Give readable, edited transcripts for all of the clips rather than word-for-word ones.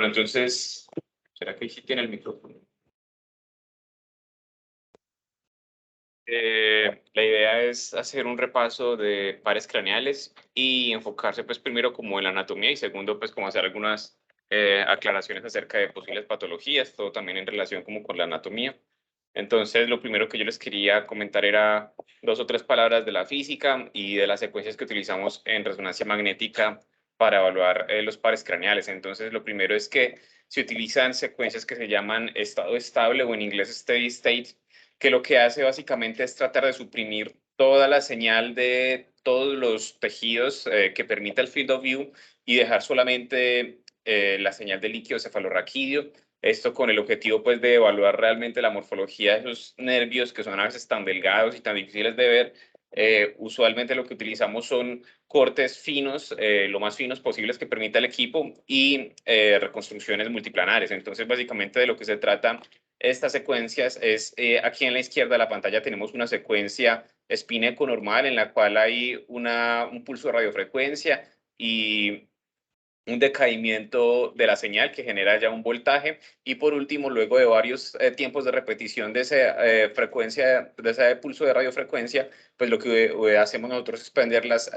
entonces, ¿será que ahí sí tiene el micrófono? La idea es hacer un repaso de pares craneales y enfocarse pues primero como en la anatomía y segundo pues como hacer algunas aclaraciones acerca de posibles patologías, todo también en relación como con la anatomía. Entonces lo primero que yo les quería comentar era 2 o 3 palabras de la física y de las secuencias que utilizamos en resonancia magnética para evaluar los pares craneales. Entonces lo primero es que se utilizan secuencias que se llaman estado estable o en inglés steady state, que lo que hace básicamente es tratar de suprimir toda la señal de todos los tejidos que permita el field of view y dejar solamente la señal del líquido cefalorraquídeo. Esto con el objetivo pues de evaluar realmente la morfología de esos nervios que son a veces tan delgados y tan difíciles de ver. Usualmente lo que utilizamos son cortes finos, lo más finos posibles que permita el equipo y reconstrucciones multiplanares. Entonces básicamente de lo que se trata estas secuencias es, aquí en la izquierda de la pantalla tenemos una secuencia spin-echo normal en la cual hay un pulso de radiofrecuencia y un decaimiento de la señal que genera ya un voltaje y por último, luego de varios tiempos de repetición de esa frecuencia, de ese pulso de radiofrecuencia, pues lo que hacemos nosotros es prender las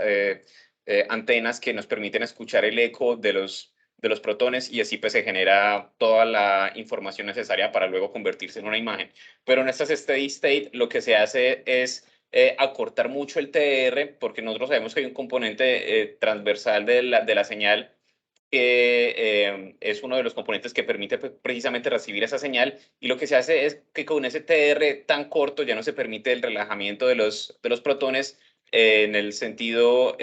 antenas que nos permiten escuchar el eco de los protones y así pues se genera toda la información necesaria para luego convertirse en una imagen. Pero en estas steady state lo que se hace es acortar mucho el TR porque nosotros sabemos que hay un componente transversal de la señal que es uno de los componentes que permite pues, precisamente recibir esa señal y lo que se hace es que con ese TR tan corto ya no se permite el relajamiento de los protones en el sentido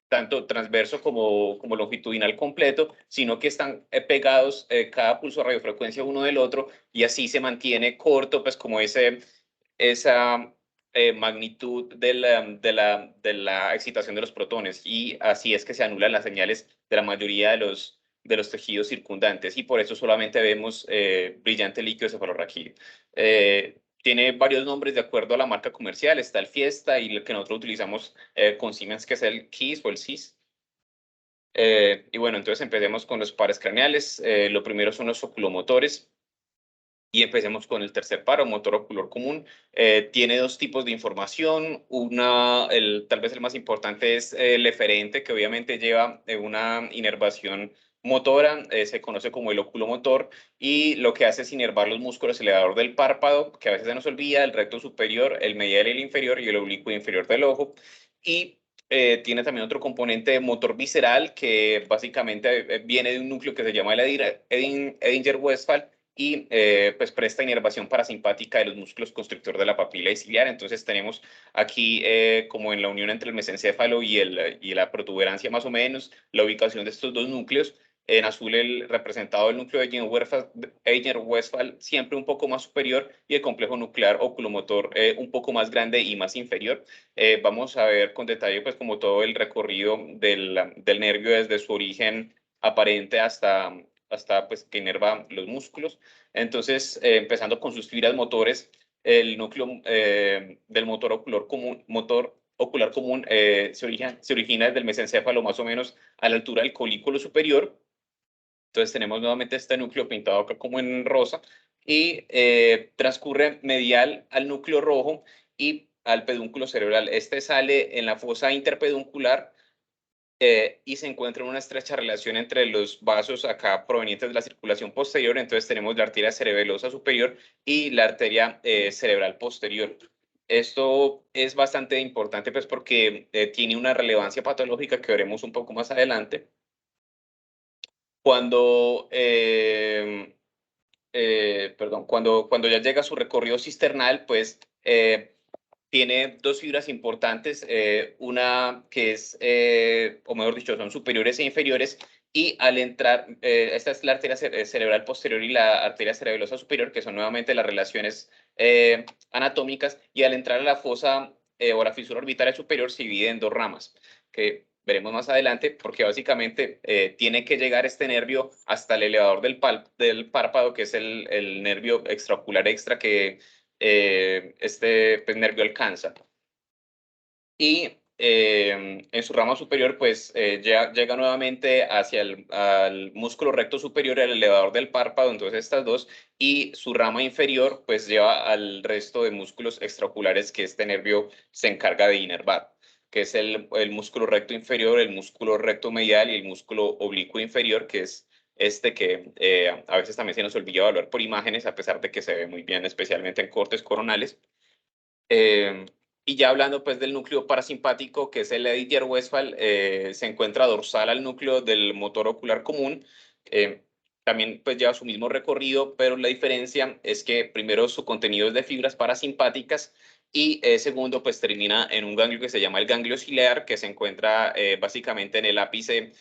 tanto transverso como longitudinal completo, sino que están pegados cada pulso de radiofrecuencia uno del otro y así se mantiene corto pues como esa magnitud de la excitación de los protones y así es que se anulan las señales de la mayoría de los tejidos circundantes y por eso solamente vemos brillante líquido cefalorraquídeo. Tiene varios nombres de acuerdo a la marca comercial, está el Fiesta y el que nosotros utilizamos con Siemens, que es el KISS o el SIS. Y bueno, entonces empecemos con los pares craneales. Lo primero son los oculomotores. Y empecemos con el tercer paro, motor ocular común. Tiene 2 tipos de información. Tal vez el más importante es el eferente, que obviamente lleva una inervación motora, se conoce como el oculomotor, y lo que hace es inervar los músculos elevador del párpado, que a veces se nos olvida, el recto superior, el medial y el inferior, y el oblicuo inferior del ojo. Y tiene también otro componente motor visceral, que básicamente viene de un núcleo que se llama el Edinger-Westphal, y pues presta inervación parasimpática de los músculos constrictor de la papila ciliar. Entonces tenemos aquí como en la unión entre el mesencéfalo y la protuberancia más o menos, la ubicación de estos 2 núcleos. En azul el representado del núcleo de Eiger-Westphal siempre un poco más superior y el complejo nuclear oculomotor un poco más grande y más inferior. Vamos a ver con detalle pues como todo el recorrido del nervio desde su origen aparente hasta pues, que inerva los músculos. Entonces, empezando con sus fibras motores, el núcleo del motor ocular común se origina desde el mesencéfalo más o menos a la altura del colículo superior. Entonces tenemos nuevamente este núcleo pintado acá como en rosa y transcurre medial al núcleo rojo y al pedúnculo cerebral. Este sale en la fosa interpeduncular y se encuentra una estrecha relación entre los vasos acá provenientes de la circulación posterior. Entonces tenemos la arteria cerebelosa superior y la arteria cerebral posterior. Esto es bastante importante pues porque tiene una relevancia patológica que veremos un poco más adelante. Cuando cuando ya llega a su recorrido cisternal, pues tiene 2 fibras importantes, una que es, o mejor dicho, son superiores e inferiores, y al entrar, esta es la arteria cerebral posterior y la arteria cerebelosa superior, que son nuevamente las relaciones anatómicas, y al entrar a la fosa o la fisura orbital superior se divide en 2 ramas, que veremos más adelante, porque básicamente tiene que llegar este nervio hasta el elevador del párpado, que es el nervio extraocular extra que este pues, nervio alcanza. Y en su rama superior, pues llega nuevamente hacia al músculo recto superior, el elevador del párpado, entonces estas dos, y su rama inferior, pues lleva al resto de músculos extraoculares que este nervio se encarga de inervar, que es el músculo recto inferior, el músculo recto medial y el músculo oblicuo inferior, que es este que a veces también se nos olvida evaluar por imágenes, a pesar de que se ve muy bien, especialmente en cortes coronales. Y ya hablando pues del núcleo parasimpático, que es el Edinger-Westphal, se encuentra dorsal al núcleo del motor ocular común. También pues lleva su mismo recorrido, pero la diferencia es que primero su contenido es de fibras parasimpáticas y segundo pues termina en un ganglio que se llama el ganglio ciliar, que se encuentra básicamente en el ápice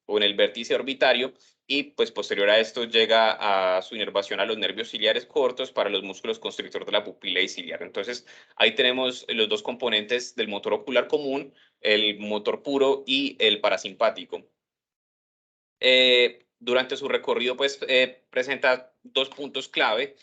o en el vértice orbitario, y pues posterior a esto llega a su inervación a los nervios ciliares cortos para los músculos constrictor de la pupila y ciliar. Entonces ahí tenemos los dos componentes del motor ocular común, el motor puro y el parasimpático. Durante su recorrido pues presenta dos puntos clave.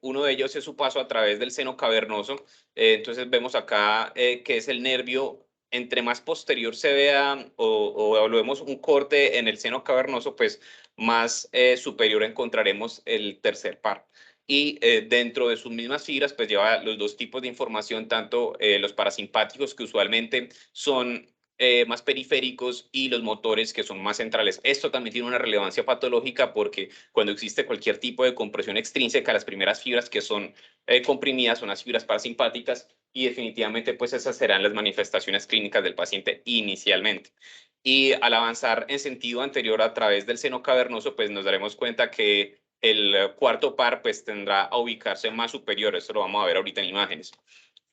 Uno de ellos es su paso a través del seno cavernoso. Entonces vemos acá que es el nervio, entre más posterior se vea o evaluemos un corte en el seno cavernoso, pues más superior encontraremos el tercer par. Y dentro de sus mismas fibras, pues lleva los dos tipos de información, tanto los parasimpáticos, que usualmente son más periféricos, y los motores, que son más centrales. Esto también tiene una relevancia patológica porque cuando existe cualquier tipo de compresión extrínseca, las primeras fibras que son comprimidas son las fibras parasimpáticas, y definitivamente pues esas serán las manifestaciones clínicas del paciente inicialmente. Y al avanzar en sentido anterior a través del seno cavernoso, pues nos daremos cuenta que el cuarto par pues tendrá a ubicarse más superior. Esto lo vamos a ver ahorita en imágenes.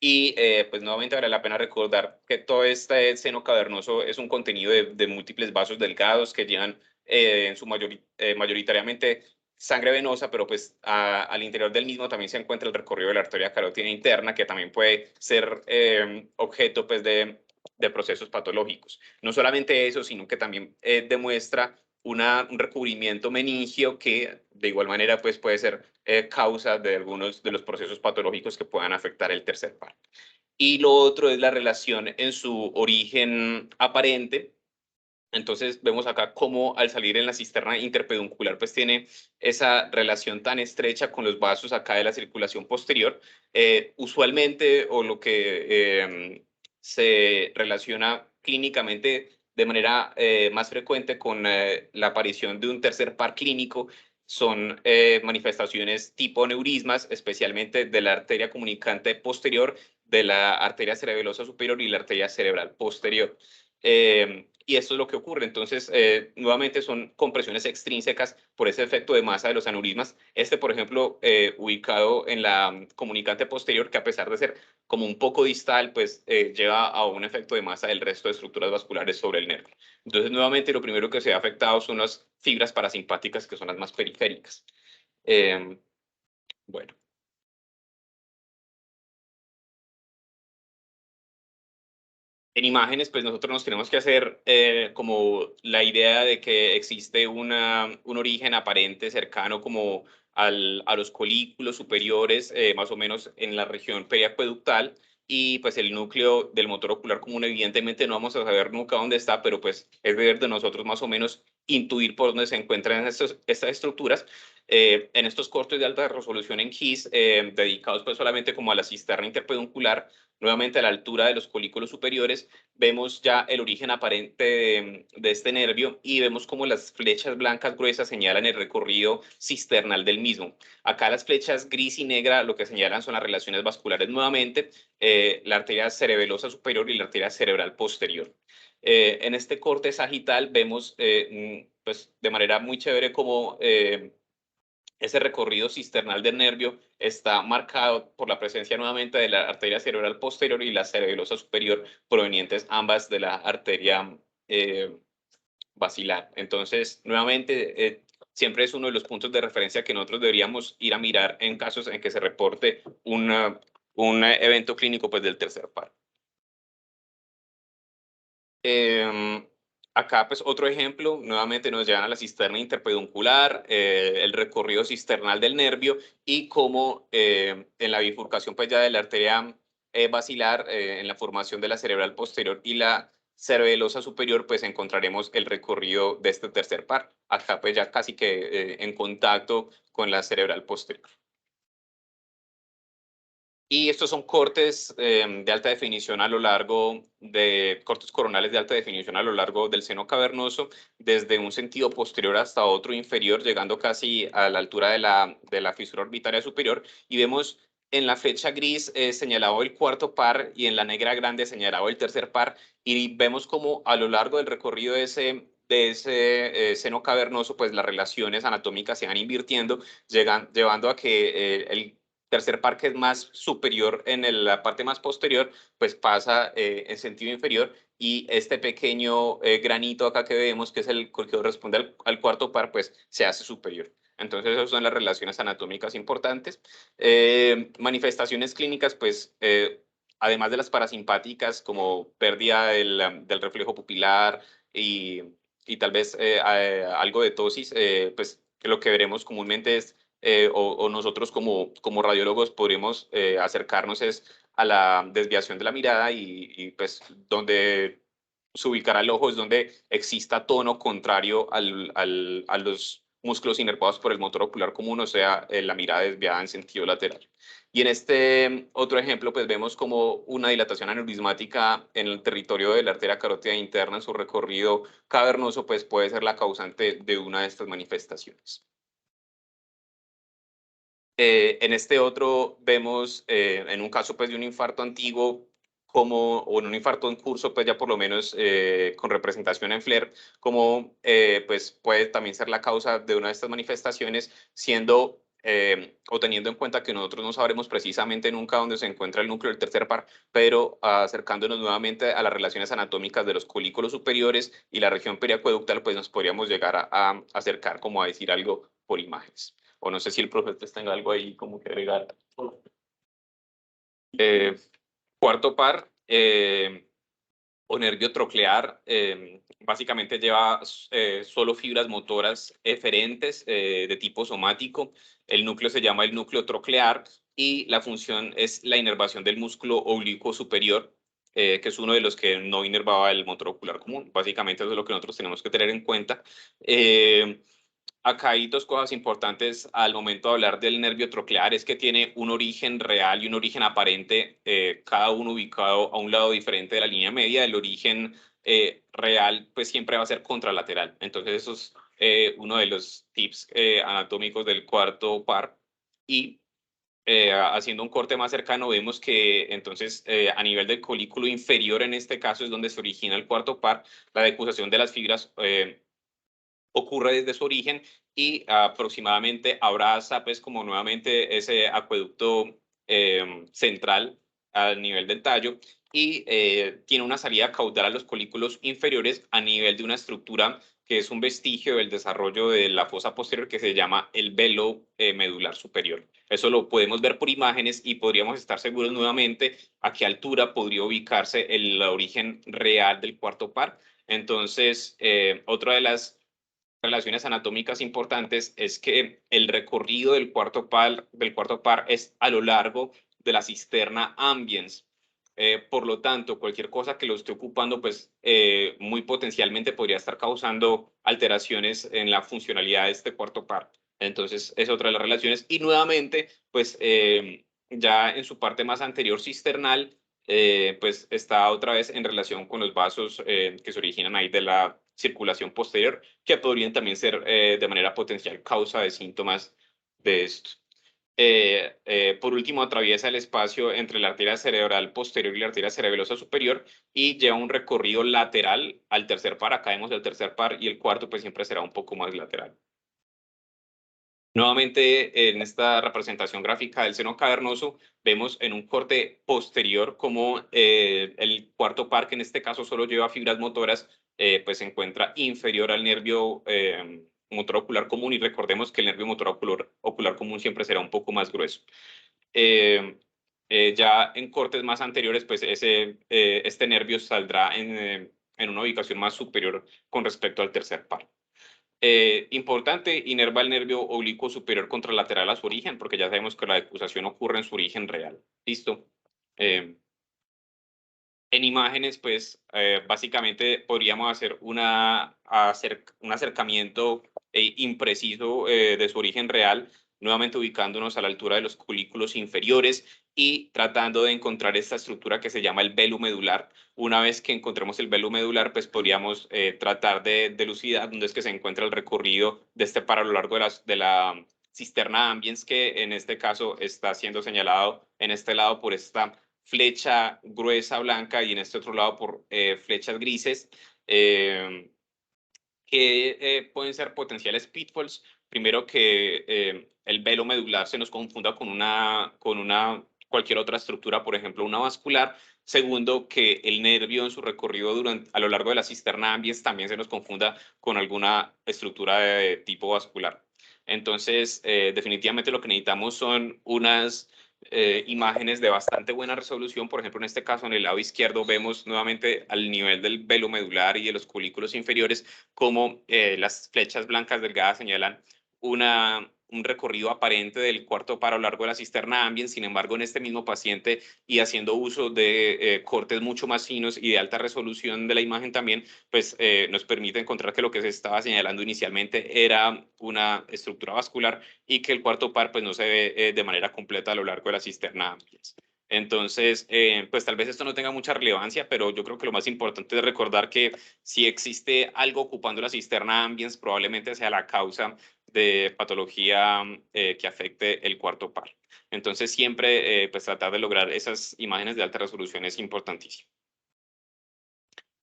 Y pues nuevamente vale la pena recordar que todo este seno cavernoso es un contenido de múltiples vasos delgados que llevan en su mayoritariamente sangre venosa, pero pues al interior del mismo también se encuentra el recorrido de la arteria carótida interna, que también puede ser objeto pues de procesos patológicos. No solamente eso, sino que también demuestra un recubrimiento meningio que de igual manera pues puede ser causa de algunos de los procesos patológicos que puedan afectar el tercer par. Y lo otro es la relación en su origen aparente. Entonces vemos acá cómo al salir en la cisterna interpeduncular pues tiene esa relación tan estrecha con los vasos acá de la circulación posterior. Usualmente, o lo que se relaciona clínicamente de manera más frecuente con la aparición de un tercer par clínico, son manifestaciones tipo neurismas, especialmente de la arteria comunicante posterior, de la arteria cerebelosa superior y la arteria cerebral posterior. Y esto es lo que ocurre. Entonces, nuevamente son compresiones extrínsecas por ese efecto de masa de los aneurismas. Este, por ejemplo, ubicado en la comunicante posterior, que a pesar de ser como un poco distal, pues lleva a un efecto de masa del resto de estructuras vasculares sobre el nervio. Entonces, nuevamente, lo primero que se ha afectado son las fibras parasimpáticas, que son las más periféricas. Bueno. En imágenes, pues nosotros nos tenemos que hacer como la idea de que existe un origen aparente cercano como a los colículos superiores, más o menos en la región periacueductal, y pues el núcleo del motor ocular común evidentemente no vamos a saber nunca dónde está, pero pues es deber de nosotros más o menos intuir por dónde se encuentran estas estructuras. En estos cortes de alta resolución en GIS, dedicados pues solamente como a la cisterna interpeduncular, nuevamente a la altura de los colículos superiores, vemos ya el origen aparente de este nervio, y vemos como las flechas blancas gruesas señalan el recorrido cisternal del mismo. Acá las flechas gris y negra lo que señalan son las relaciones vasculares nuevamente, la arteria cerebelosa superior y la arteria cerebral posterior. En este corte sagital vemos pues de manera muy chévere como ese recorrido cisternal del nervio está marcado por la presencia nuevamente de la arteria cerebral posterior y la cerebelosa superior, provenientes ambas de la arteria basilar. Entonces, nuevamente, siempre es uno de los puntos de referencia que nosotros deberíamos ir a mirar en casos en que se reporte un evento clínico pues, del tercer par. Acá, pues, otro ejemplo, nuevamente nos llevan a la cisterna interpeduncular, el recorrido cisternal del nervio, y cómo en la bifurcación, pues, ya de la arteria vacilar en la formación de la cerebral posterior y la cerebelosa superior, pues encontraremos el recorrido de este tercer par. Acá pues ya casi que en contacto con la cerebral posterior. Y estos son cortes de alta definición a lo largo de cortes coronales de alta definición a lo largo del seno cavernoso, desde un sentido posterior hasta otro inferior, llegando casi a la altura de la fisura orbitaria superior. Y vemos en la flecha gris señalado el cuarto par y en la negra grande señalado el tercer par. Y vemos como a lo largo del recorrido de ese seno cavernoso, pues las relaciones anatómicas se van invirtiendo, llevando a que el tercer par, que es más superior en la parte más posterior, pues pasa en sentido inferior, y este pequeño granito acá que vemos, que es el que corresponde al cuarto par, pues se hace superior. Entonces, esas son las relaciones anatómicas importantes. Manifestaciones clínicas, pues, además de las parasimpáticas, como pérdida del reflejo pupilar y, y tal vez algo de tosis, pues lo que veremos comúnmente es o nosotros como radiólogos podremos acercarnos es a la desviación de la mirada pues donde se ubicará el ojo es donde exista tono contrario a los músculos inervados por el motor ocular común, o sea, la mirada desviada en sentido lateral. Y en este otro ejemplo, pues vemos como una dilatación aneurismática en el territorio de la arteria carótida interna en su recorrido cavernoso, pues puede ser la causante de una de estas manifestaciones. En este otro vemos, en un caso pues de un infarto antiguo, o en un infarto en curso, pues ya por lo menos con representación en FLAIR, como pues puede también ser la causa de una de estas manifestaciones, siendo o teniendo en cuenta que nosotros no sabremos precisamente nunca dónde se encuentra el núcleo del tercer par, pero acercándonos nuevamente a las relaciones anatómicas de los colículos superiores y la región periacueductal, pues nos podríamos llegar a acercar como a decir algo por imágenes. O no sé si el profesor tenga algo ahí como que agregar. Eh, Cuarto par, o nervio troclear, básicamente lleva solo fibras motoras eferentes de tipo somático. El núcleo se llama el núcleo troclear y la función es la inervación del músculo oblicuo superior, que es uno de los que no inervaba el motor ocular común. Básicamente eso es lo que nosotros tenemos que tener en cuenta. Acá hay dos cosas importantes al momento de hablar del nervio troclear, es que tiene un origen real y un origen aparente, cada uno ubicado a un lado diferente de la línea media. El origen real pues siempre va a ser contralateral. Entonces eso es uno de los tips anatómicos del cuarto par. Y haciendo un corte más cercano, vemos que entonces a nivel del colículo inferior, en este caso es donde se origina el cuarto par, la decusación de las fibras ocurre desde su origen y aproximadamente abraza pues como nuevamente ese acueducto central al nivel del tallo, y tiene una salida caudal a los colículos inferiores a nivel de una estructura que es un vestigio del desarrollo de la fosa posterior, que se llama el velo medular superior. Eso lo podemos ver por imágenes y podríamos estar seguros nuevamente a qué altura podría ubicarse el origen real del cuarto par. Entonces, otra de las relaciones anatómicas importantes es que el recorrido del cuarto par es a lo largo de la cisterna ambiens. Por lo tanto, cualquier cosa que lo esté ocupando, pues muy potencialmente podría estar causando alteraciones en la funcionalidad de este cuarto par. Entonces, es otra de las relaciones. Y nuevamente, pues ya en su parte más anterior cisternal, pues está otra vez en relación con los vasos que se originan ahí de la circulación posterior, que podrían también ser de manera potencial causa de síntomas de esto. Por último, atraviesa el espacio entre la arteria cerebral posterior y la arteria cerebelosa superior y lleva un recorrido lateral al tercer par. Acá vemos el tercer par y el cuarto pues siempre será un poco más lateral. Nuevamente, en esta representación gráfica del seno cavernoso, vemos en un corte posterior como el cuarto par, que en este caso solo lleva fibras motoras, pues se encuentra inferior al nervio motor ocular común, y recordemos que el nervio motor ocular común siempre será un poco más grueso. Ya en cortes más anteriores, pues este nervio saldrá en una ubicación más superior con respecto al tercer par. Importante, inerva el nervio oblicuo superior contralateral a su origen, porque ya sabemos que la decusación ocurre en su origen real. ¿Listo? En imágenes, pues básicamente podríamos hacer un acercamiento impreciso de su origen real, nuevamente ubicándonos a la altura de los colículos inferiores y tratando de encontrar esta estructura que se llama el velo medular. Una vez que encontremos el velo medular, pues podríamos tratar de dilucidar dónde es que se encuentra el recorrido de este paro a lo largo de la cisterna ambiens, que en este caso está siendo señalado en este lado por esta flecha gruesa blanca y en este otro lado por flechas grises, que pueden ser potenciales pitfalls. Primero, que el velo medular se nos confunda con cualquier otra estructura, por ejemplo, una vascular. Segundo, que el nervio en su recorrido a lo largo de la cisterna ambiens también se nos confunda con alguna estructura de tipo vascular. Entonces, definitivamente lo que necesitamos son unas imágenes de bastante buena resolución. Por ejemplo, en este caso, en el lado izquierdo, vemos nuevamente al nivel del velo medular y de los colículos inferiores como las flechas blancas delgadas señalan un recorrido aparente del cuarto paro a lo largo de la cisterna ambiens. Sin embargo, en este mismo paciente y haciendo uso de cortes mucho más finos y de alta resolución de la imagen también, pues nos permite encontrar que lo que se estaba señalando inicialmente era una estructura vascular y que el cuarto par pues no se ve de manera completa a lo largo de la cisterna ambiens. Entonces, pues tal vez esto no tenga mucha relevancia, pero yo creo que lo más importante es recordar que si existe algo ocupando la cisterna ambiens, probablemente sea la causa de patología que afecte el cuarto par. Entonces, siempre pues tratar de lograr esas imágenes de alta resolución es importantísimo.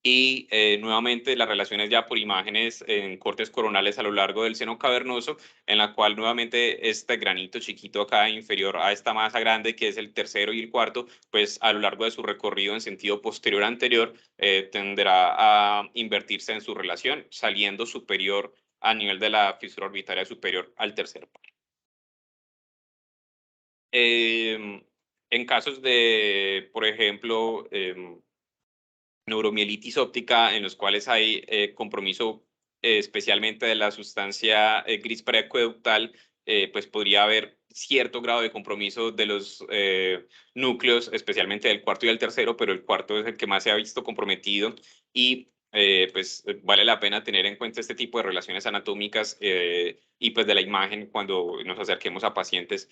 Y nuevamente las relaciones ya por imágenes en cortes coronales a lo largo del seno cavernoso, en la cual nuevamente este granito chiquito acá inferior a esta masa grande, que es el tercero y el cuarto, pues a lo largo de su recorrido en sentido posterior anterior, tenderá a invertirse en su relación, saliendo superior a nivel de la fisura orbitaria superior al tercer par. En casos de, por ejemplo, neuromielitis óptica, en los cuales hay compromiso especialmente de la sustancia gris preacueductal, pues podría haber cierto grado de compromiso de los núcleos, especialmente del cuarto y del tercero, pero el cuarto es el que más se ha visto comprometido y pues vale la pena tener en cuenta este tipo de relaciones anatómicas y pues de la imagen cuando nos acerquemos a pacientes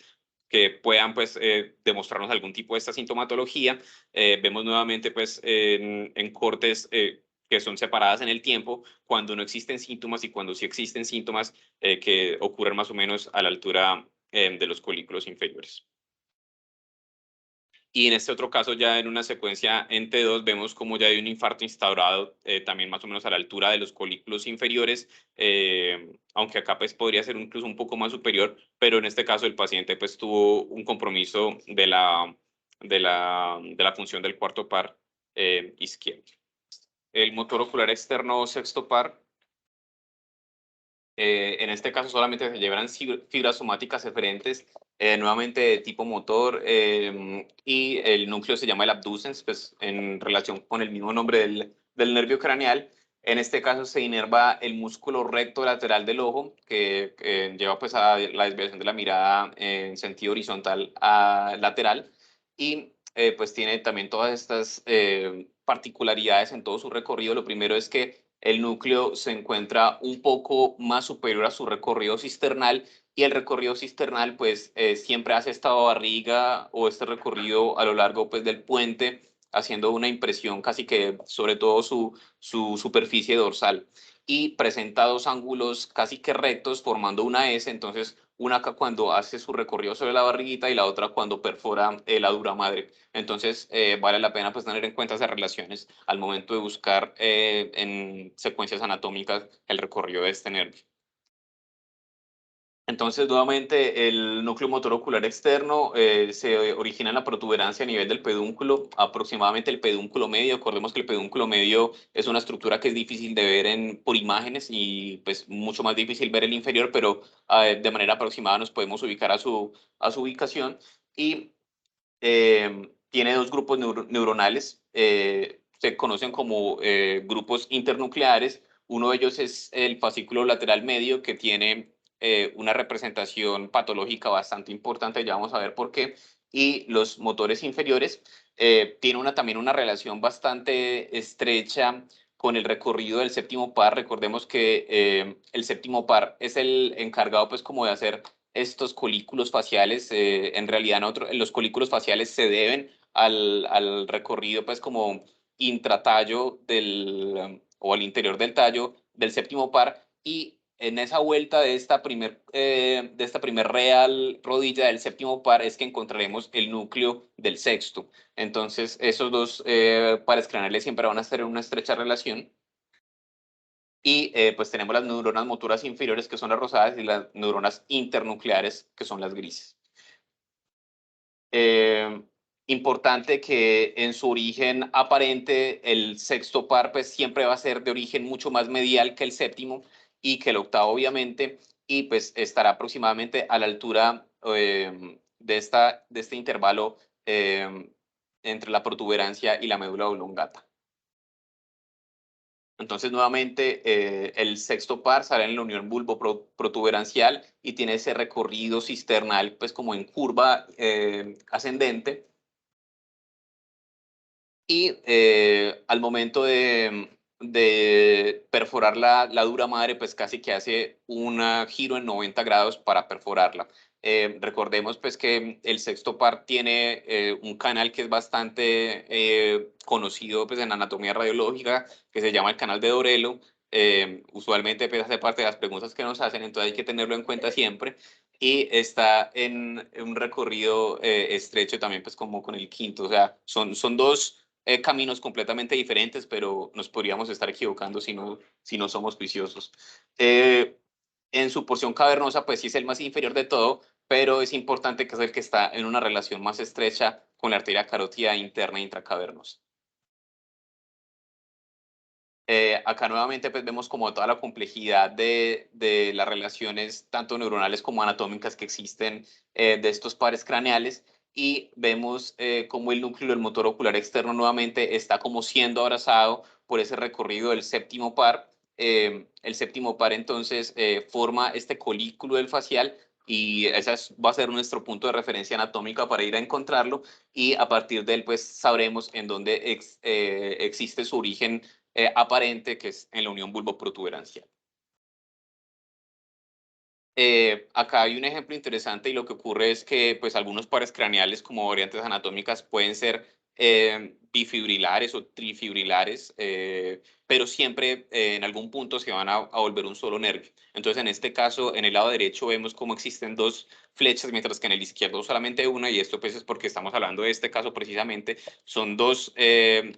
que puedan pues demostrarnos algún tipo de esta sintomatología. Vemos nuevamente pues en cortes que son separadas en el tiempo, cuando no existen síntomas y cuando sí existen síntomas que ocurren más o menos a la altura de los colículos inferiores. Y en este otro caso, ya en una secuencia en T2, vemos como ya hay un infarto instaurado también más o menos a la altura de los colículos inferiores, aunque acá pues podría ser incluso un poco más superior, pero en este caso el paciente pues tuvo un compromiso de la función del cuarto par izquierdo. El motor ocular externo sexto par, en este caso solamente se llevarán fibras somáticas eferentes, nuevamente de tipo motor, y el núcleo se llama el abducens, pues en relación con el mismo nombre del nervio craneal. En este caso se inerva el músculo recto lateral del ojo, que lleva pues a la desviación de la mirada en sentido horizontal a lateral, y pues tiene también todas estas particularidades en todo su recorrido. Lo primero es que el núcleo se encuentra un poco más superior a su recorrido cisternal, y el recorrido cisternal pues siempre hace esta barriga o este recorrido a lo largo pues del puente, haciendo una impresión casi que sobre todo su superficie dorsal, y presenta dos ángulos casi que rectos formando una S. Entonces una acá cuando hace su recorrido sobre la barriguita y la otra cuando perfora la dura madre. Entonces, vale la pena pues tener en cuenta esas relaciones al momento de buscar en secuencias anatómicas el recorrido de este nervio. Entonces, nuevamente, el núcleo motor ocular externo se origina en la protuberancia a nivel del pedúnculo, aproximadamente el pedúnculo medio. Recordemos que el pedúnculo medio es una estructura que es difícil de ver por imágenes y pues mucho más difícil ver el inferior, pero de manera aproximada nos podemos ubicar a su ubicación. Y tiene dos grupos neuronales, se conocen como grupos internucleares. Uno de ellos es el fascículo lateral medio, que tiene una representación patológica bastante importante, ya vamos a ver por qué, y los motores inferiores, tiene también una relación bastante estrecha con el recorrido del séptimo par. Recordemos que el séptimo par es el encargado pues como de hacer estos colículos faciales. En realidad los colículos faciales se deben al recorrido pues como intratallo o al interior del tallo del séptimo par, y en esa vuelta de esta primer real rodilla del séptimo par es que encontraremos el núcleo del sexto. Entonces, esos dos pares craneales siempre van a estar en una estrecha relación. Y pues tenemos las neuronas motoras inferiores, que son las rosadas, y las neuronas internucleares, que son las grises. Importante que en su origen aparente el sexto par pues siempre va a ser de origen mucho más medial que el séptimo y que el octavo obviamente, y pues estará aproximadamente a la altura de este intervalo entre la protuberancia y la médula oblongata. Entonces, nuevamente, el sexto par sale en la unión bulbo-protuberancial y tiene ese recorrido cisternal, pues como en curva ascendente. Y al momento de perforar la dura madre, pues casi que hace un giro en 90 grados para perforarla. Recordemos pues que el sexto par tiene un canal que es bastante conocido pues en anatomía radiológica, que se llama el canal de Dorelo. Usualmente pues, hace parte de las preguntas que nos hacen, entonces hay que tenerlo en cuenta siempre. Y está en un recorrido estrecho también pues como con el quinto, o sea, son dos caminos completamente diferentes, pero nos podríamos estar equivocando si no somos juiciosos. En su porción cavernosa, pues sí es el más inferior de todo, pero es importante que es el que está en una relación más estrecha con la arteria carótida interna intracavernosa. Acá nuevamente pues vemos como toda la complejidad de las relaciones tanto neuronales como anatómicas que existen de estos pares craneales, y vemos como el núcleo del motor ocular externo nuevamente está como siendo abrazado por ese recorrido del séptimo par. El séptimo par entonces forma este colículo del facial, y va a ser nuestro punto de referencia anatómica para ir a encontrarlo, y a partir de él pues sabremos en dónde existe su origen aparente, que es en la unión bulbo-protuberancial. Acá hay un ejemplo interesante, y lo que ocurre es que pues, algunos pares craneales como variantes anatómicas pueden ser bifibrilares o trifibrilares, pero siempre en algún punto se van a volver un solo nervio. Entonces, en este caso, en el lado derecho vemos cómo existen dos flechas, mientras que en el izquierdo solamente una, y esto pues es porque estamos hablando de este caso precisamente. Son dos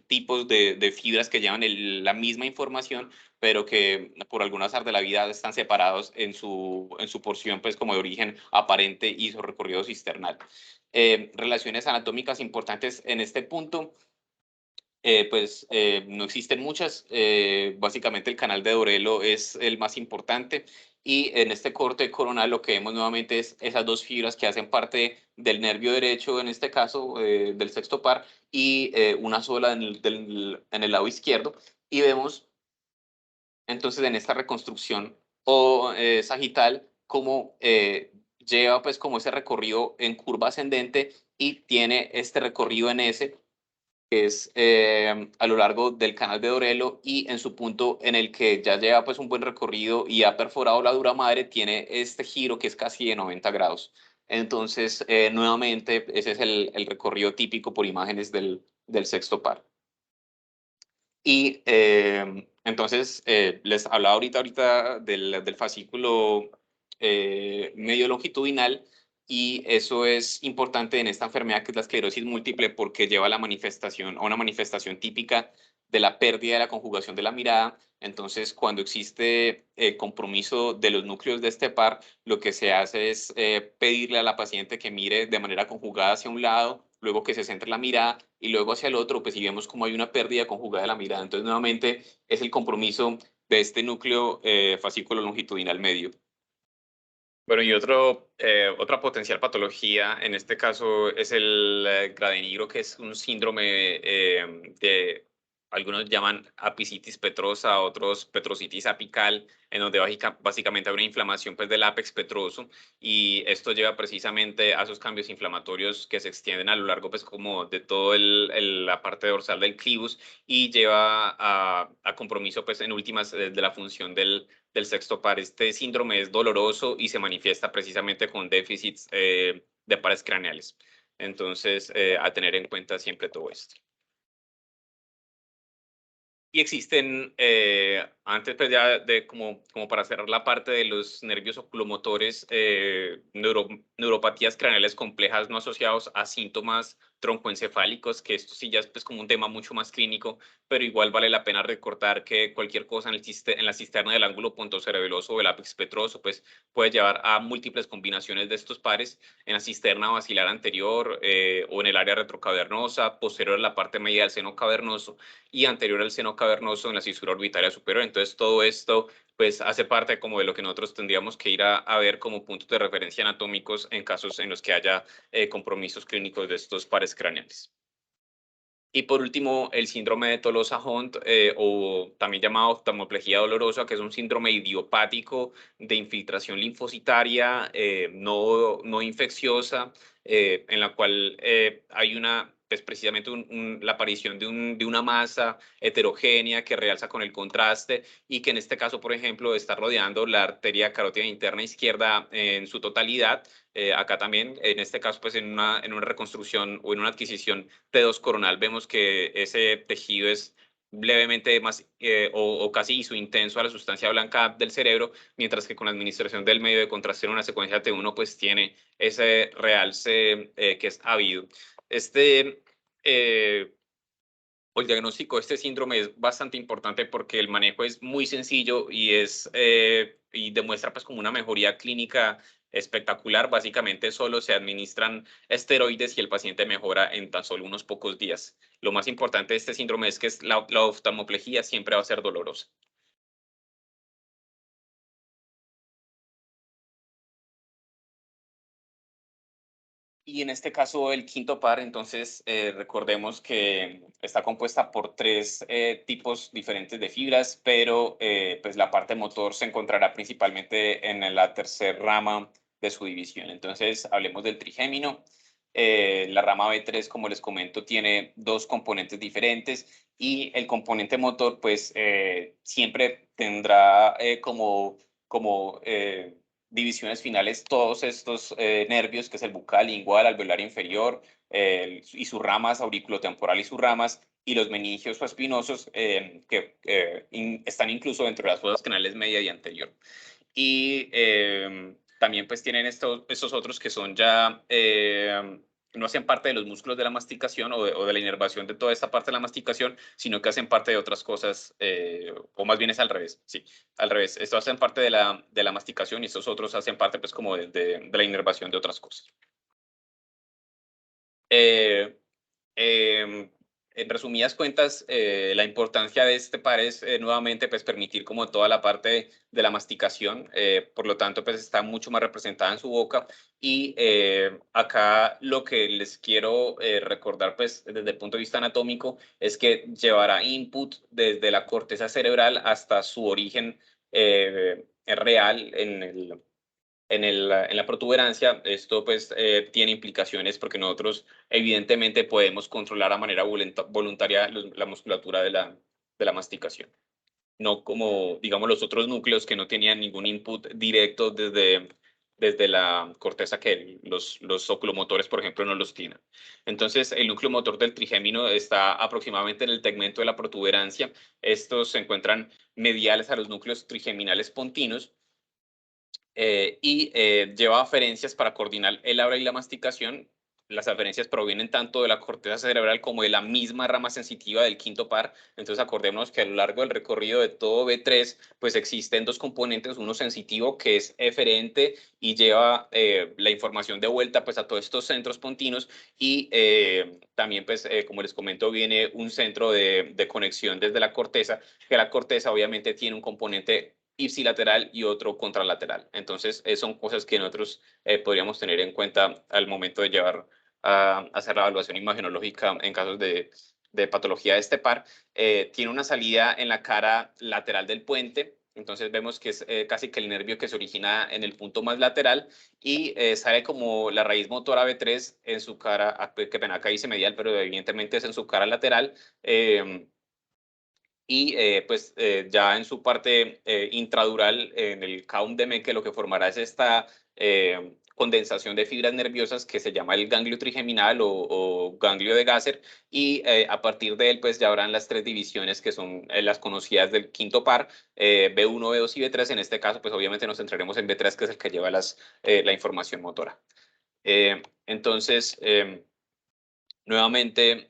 tipos de fibras que llevan la misma información, pero que por algún azar de la vida están separados en su porción pues como de origen aparente y su recorrido cisternal. Relaciones anatómicas importantes en este punto, no existen muchas. Básicamente el canal de Dorelo es el más importante, y en este corte coronal lo que vemos nuevamente es esas dos fibras que hacen parte del nervio derecho, en este caso del sexto par, y una sola en el lado izquierdo, y vemos entonces en esta reconstrucción o sagital como lleva pues como ese recorrido en curva ascendente, y tiene este recorrido en S, que es a lo largo del canal de Dorelo, y en su punto en el que ya lleva pues un buen recorrido y ha perforado la dura madre, tiene este giro que es casi de 90 grados. Entonces, nuevamente, ese es el recorrido típico por imágenes del sexto par. Y entonces les hablaba ahorita del fascículo medio longitudinal, y eso es importante en esta enfermedad que es la esclerosis múltiple, porque lleva a una manifestación típica de la pérdida de la conjugación de la mirada. Entonces, cuando existe compromiso de los núcleos de este par, lo que se hace es pedirle a la paciente que mire de manera conjugada hacia un lado, luego que se centre la mirada y luego hacia el otro, pues si vemos como hay una pérdida conjugada de la mirada. Entonces, nuevamente, es el compromiso de este núcleo fascículo longitudinal medio. Bueno, y otra potencial patología, en este caso, es el Gradenigro, que es un síndrome algunos llaman apicitis petrosa, otros petrositis apical, en donde básicamente hay una inflamación pues, del ápex petroso, y esto lleva precisamente a esos cambios inflamatorios que se extienden a lo largo pues, como de toda la parte dorsal del clivus, y lleva a compromiso pues, en últimas de la función del sexto par. Este síndrome es doloroso y se manifiesta precisamente con déficits de pares craneales. Entonces, a tener en cuenta siempre todo esto. Y existen, antes pues ya de como para cerrar la parte de los nervios oculomotores, neuropatías craneales complejas no asociados a síntomas troncoencefálicos, que esto sí ya es pues como un tema mucho más clínico, pero igual vale la pena recordar que cualquier cosa en la cisterna del ángulo pontocerebeloso o el ápex petroso pues puede llevar a múltiples combinaciones de estos pares en la cisterna basilar anterior o en el área retrocavernosa, posterior a la parte media del seno cavernoso y anterior al seno cavernoso en la cisura orbitaria superior. Entonces, todo esto pues hace parte como de lo que nosotros tendríamos que ir a ver como puntos de referencia anatómicos en casos en los que haya compromisos clínicos de estos pares craneales. Y por último, el síndrome de Tolosa-Hunt, o también llamado oftalmoplejía dolorosa, que es un síndrome idiopático de infiltración linfocitaria no infecciosa, en la cual hay pues precisamente la aparición de una masa heterogénea que realza con el contraste y que en este caso, por ejemplo, está rodeando la arteria carótida interna izquierda en su totalidad. Acá también, en este caso, pues en una reconstrucción o en una adquisición T2 coronal, vemos que ese tejido es levemente más o casi isointenso a la sustancia blanca del cerebro, mientras que con la administración del medio de contraste en una secuencia T1, pues tiene ese realce que es habido. O el diagnóstico de este síndrome es bastante importante porque el manejo es muy sencillo y demuestra pues como una mejoría clínica espectacular. Básicamente solo se administran esteroides y el paciente mejora en tan solo unos pocos días. Lo más importante de este síndrome es que la oftalmoplejía siempre va a ser dolorosa. Y en este caso, el quinto par, entonces, recordemos que está compuesta por tres tipos diferentes de fibras, pero pues la parte motor se encontrará principalmente en la tercera rama de su división. Entonces, hablemos del trigémino. La rama B3, como les comento, tiene dos componentes diferentes y el componente motor, pues, siempre tendrá divisiones finales todos estos nervios, que es el bucal, lingual, alveolar inferior, y sus ramas, auriculotemporal y sus ramas, y los meningios o espinosos que están incluso dentro de las fosas canales media y anterior. Y también pues tienen estos otros que son ya, no hacen parte de los músculos de la masticación o de la inervación de toda esta parte de la masticación, sino que hacen parte de otras cosas, o más bien es al revés, sí, al revés. Estos hacen parte de la masticación y estos otros hacen parte pues como de la inervación de otras cosas. Eh, en resumidas cuentas, la importancia de este par es nuevamente pues, permitir como toda la parte de la masticación, por lo tanto pues está mucho más representada en su boca y acá lo que les quiero recordar pues desde el punto de vista anatómico es que llevará input desde la corteza cerebral hasta su origen real en la protuberancia. Esto pues tiene implicaciones porque nosotros evidentemente podemos controlar a manera voluntaria la musculatura de la masticación. No como, digamos, los otros núcleos que no tenían ningún input directo desde la corteza que los oculomotores, por ejemplo, no los tienen. Entonces, el núcleo motor del trigémino está aproximadamente en el tegmento de la protuberancia. Estos se encuentran mediales a los núcleos trigeminales pontinos y lleva aferencias para coordinar el habla y la masticación. Las aferencias provienen tanto de la corteza cerebral como de la misma rama sensitiva del quinto par. Entonces acordémonos que a lo largo del recorrido de todo B3, pues existen dos componentes, uno sensitivo que es eferente y lleva la información de vuelta pues a todos estos centros pontinos y también pues como les comento viene un centro de conexión desde la corteza, que la corteza obviamente tiene un componente ipsilateral y otro contralateral. Entonces, son cosas que nosotros podríamos tener en cuenta al momento de llevar a hacer la evaluación imagenológica en casos de de patología de este par, tiene una salida en la cara lateral del puente. Entonces vemos que es casi que el nervio que se origina en el punto más lateral y sale como la raíz motora B3 en su cara, que pena, acá dice medial, pero evidentemente es en su cara lateral. Pues ya en su parte intradural, en el caum de Mecke, lo que formará es esta condensación de fibras nerviosas que se llama el ganglio trigeminal o ganglio de Gasser, y a partir de él pues ya habrán las tres divisiones que son las conocidas del quinto par, B1, B2 y B3. En este caso pues obviamente nos centraremos en B3, que es el que lleva la información motora. Entonces, nuevamente,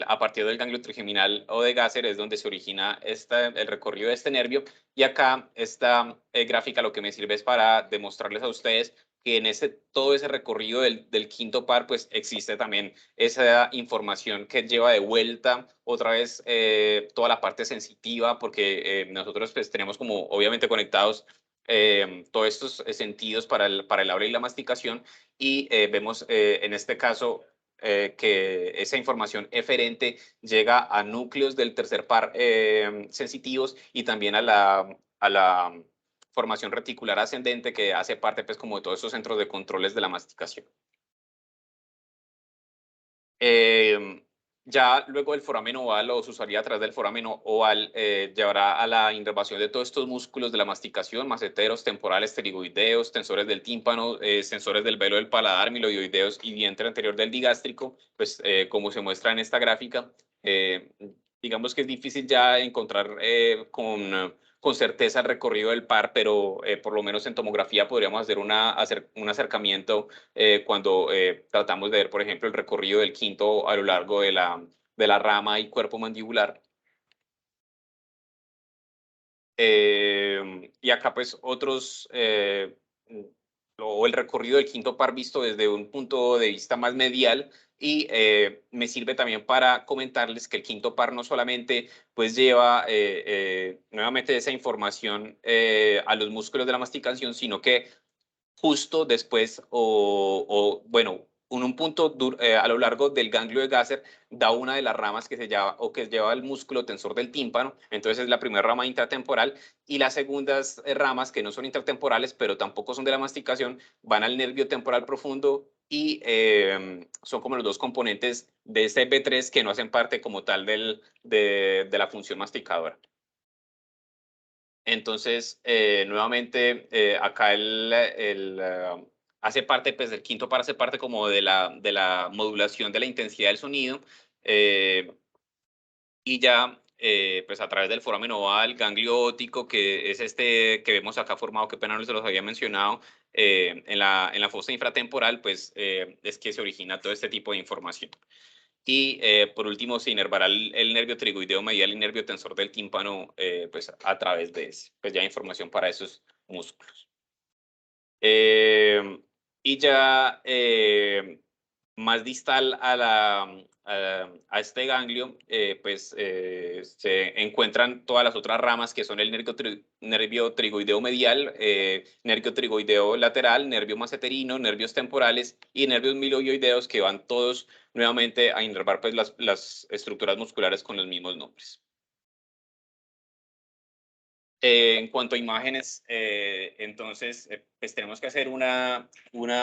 a partir del ganglio trigeminal o de Gasser es donde se origina el recorrido de este nervio, y acá esta gráfica lo que me sirve es para demostrarles a ustedes que en todo ese recorrido del quinto par pues existe también esa información que lleva de vuelta otra vez toda la parte sensitiva, porque nosotros pues tenemos como obviamente conectados todos estos sentidos para el habla y la masticación, y vemos en este caso que esa información eferente llega a núcleos del tercer par sensitivos, y también a la formación reticular ascendente, que hace parte pues como de todos esos centros de controles de la masticación. Ya luego el foramen oval, o su salida a través del foramen oval, llevará a la inervación de todos estos músculos de la masticación: maceteros, temporales, pterigoideos, tensores del tímpano, sensores del velo del paladar, miloioideos y vientre anterior del digástrico. Pues como se muestra en esta gráfica, digamos que es difícil ya encontrar con certeza el recorrido del par, pero por lo menos en tomografía podríamos hacer un acercamiento cuando tratamos de ver, por ejemplo, el recorrido del quinto a lo largo de la rama y cuerpo mandibular. Y acá pues o el recorrido del quinto par visto desde un punto de vista más medial, y me sirve también para comentarles que el quinto par no solamente pues lleva nuevamente esa información a los músculos de la masticación, sino que justo después, bueno, en un punto a lo largo del ganglio de Gasser, da una de las ramas que lleva el músculo tensor del tímpano. Entonces es la primera rama intratemporal, y las segundas ramas, que no son intratemporales pero tampoco son de la masticación, van al nervio temporal profundo, y son como los dos componentes de este B3 que no hacen parte como tal de la función masticadora. Entonces, nuevamente, acá hace parte, pues, del quinto par hace parte como de la modulación de la intensidad del sonido, y ya, pues, a través del foramen oval, ganglio óptico, que es este que vemos acá formado, que pena no se los había mencionado, en la fosa infratemporal, pues, es que se origina todo este tipo de información. Y por último, se inervará el nervio trigoideo medial y nervio tensor del tímpano, pues a través de ese, pues ya información para esos músculos. Y ya más distal a este ganglio, pues se encuentran todas las otras ramas, que son el nervio trigoideo medial, nervio trigoideo lateral, nervio maceterino, nervios temporales y nervios miloioideos, que van todos nuevamente a inervar pues las estructuras musculares con los mismos nombres. En cuanto a imágenes, entonces, pues tenemos que hacer una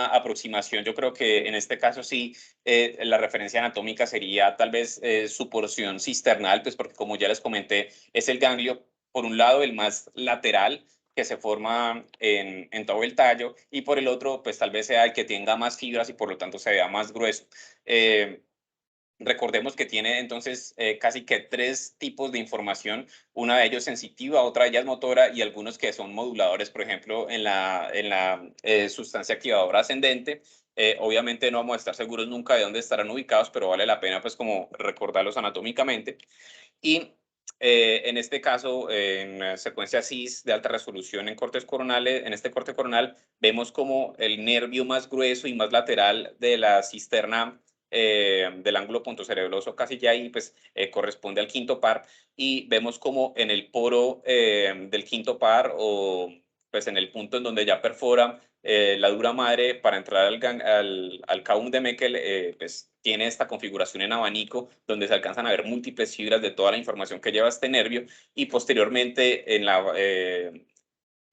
aproximación. Yo creo que en este caso sí, la referencia anatómica sería tal vez su porción cisternal, pues porque, como ya les comenté, es el ganglio, por un lado, el más lateral, que se forma en todo el tallo, y por el otro, pues tal vez sea el que tenga más fibras y por lo tanto se vea más grueso. Recordemos que tiene entonces casi que tres tipos de información: una de ellos sensitiva, otra de ellas motora, y algunos que son moduladores, por ejemplo, en la sustancia activadora ascendente. Obviamente no vamos a estar seguros nunca de dónde estarán ubicados, pero vale la pena pues como recordarlos anatómicamente. Y en este caso, en secuencia CIS de alta resolución en cortes coronales, en este corte coronal, vemos como el nervio más grueso y más lateral de la cisterna del ángulo puntocerebroso, casi ya ahí, pues corresponde al quinto par, y vemos como en el poro del quinto par, o pues en el punto en donde ya perfora la dura madre para entrar al K1 de Meckel, pues tiene esta configuración en abanico donde se alcanzan a ver múltiples fibras de toda la información que lleva este nervio y posteriormente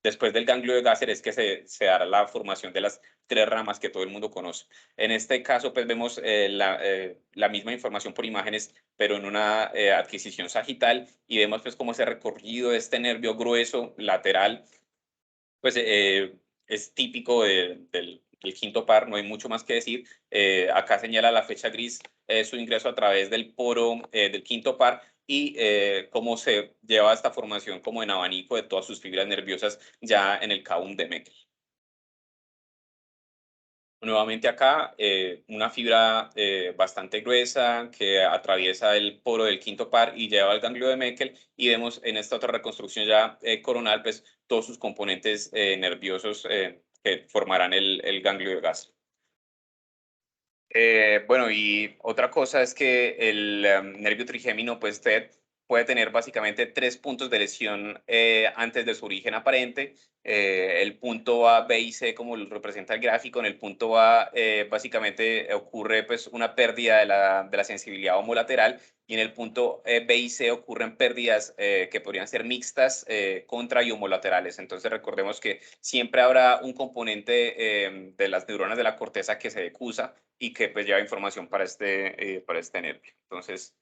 después del ganglio de Gasser es que se dará la formación de las tres ramas que todo el mundo conoce. En este caso, pues vemos la misma información por imágenes, pero en una adquisición sagital y vemos pues cómo ese recorrido de este nervio grueso lateral pues es típico del quinto par, no hay mucho más que decir. Acá señala la flecha gris su ingreso a través del poro del quinto par y cómo se lleva esta formación como en abanico de todas sus fibras nerviosas ya en el K1 de Meckel. Nuevamente acá, una fibra bastante gruesa que atraviesa el poro del quinto par y lleva al ganglio de Meckel y vemos en esta otra reconstrucción ya coronal pues todos sus componentes nerviosos que formarán el ganglio de Gasser. Bueno, y otra cosa es que el nervio trigémino pues puede tener básicamente tres puntos de lesión antes de su origen aparente. El punto A, B y C, como lo representa el gráfico, en el punto A básicamente ocurre pues una pérdida de la sensibilidad homolateral y en el punto B y C ocurren pérdidas que podrían ser mixtas contra y homolaterales. Entonces recordemos que siempre habrá un componente de las neuronas de la corteza que se decusa y que pues lleva información para este nervio. Entonces,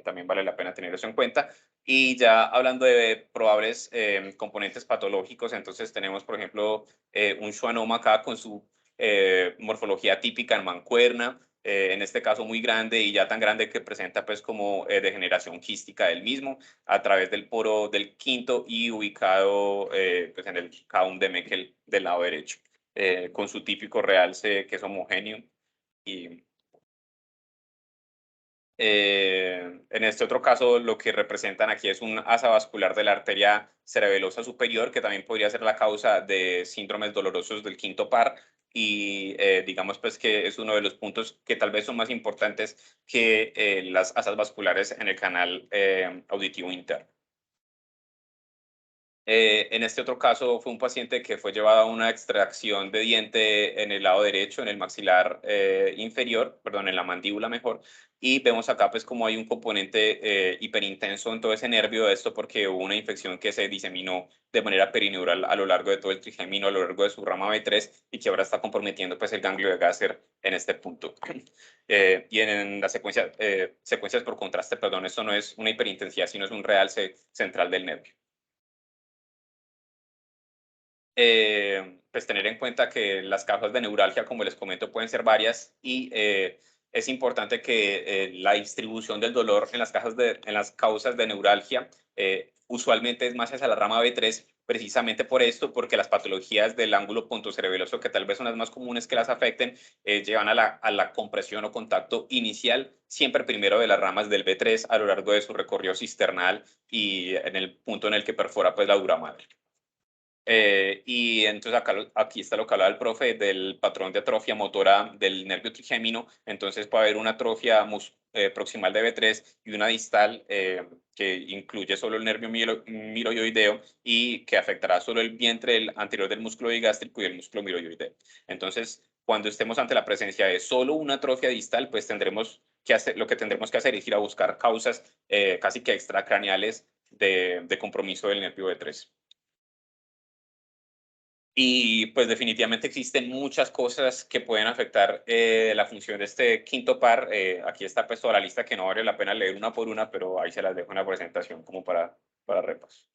también vale la pena tener eso en cuenta. Y ya hablando de probables componentes patológicos, entonces tenemos, por ejemplo, un schwannoma acá con su morfología típica en mancuerna, en este caso muy grande y ya tan grande que presenta pues como degeneración quística del mismo a través del poro del quinto y ubicado pues en el K1 de Meckel del lado derecho, con su típico realce que es homogéneo y en este otro caso, lo que representan aquí es un asa vascular de la arteria cerebelosa superior, que también podría ser la causa de síndromes dolorosos del quinto par. Y digamos pues que es uno de los puntos que tal vez son más importantes que las asas vasculares en el canal auditivo interno. En este otro caso fue un paciente que fue llevado a una extracción de diente en el lado derecho, en el maxilar inferior, perdón, en la mandíbula mejor, y vemos acá pues como hay un componente hiperintenso en todo ese nervio, esto porque hubo una infección que se diseminó de manera perineural a lo largo de todo el trigémino, a lo largo de su rama B3 y que ahora está comprometiendo pues el ganglio de Gasser en este punto. Y en la secuencias por contraste, perdón, esto no es una hiperintensidad, sino es un realce central del nervio. Pues tener en cuenta que las causas de neuralgia, como les comento, pueden ser varias y es importante que la distribución del dolor en en las causas de neuralgia usualmente es más hacia la rama B3, precisamente por esto, porque las patologías del ángulo pontocerebeloso, que tal vez son las más comunes que las afecten, llevan a la compresión o contacto inicial, siempre primero de las ramas del B3 a lo largo de su recorrido cisternal y en el punto en el que perfora pues la dura madre. Y entonces aquí está lo que hablaba el profe del patrón de atrofia motora del nervio trigémino. Entonces puede haber una atrofia proximal de B3 y una distal que incluye solo el nervio miroyoideo y que afectará solo el vientre anterior del músculo digástrico y el músculo miroyoideo. Entonces, cuando estemos ante la presencia de solo una atrofia distal, pues lo que tendremos que hacer es ir a buscar causas casi que extracraneales de compromiso del nervio B3. Y pues definitivamente existen muchas cosas que pueden afectar la función de este quinto par. Aquí está pues toda la lista que no vale la pena leer una por una, pero ahí se las dejo en la presentación como para repaso.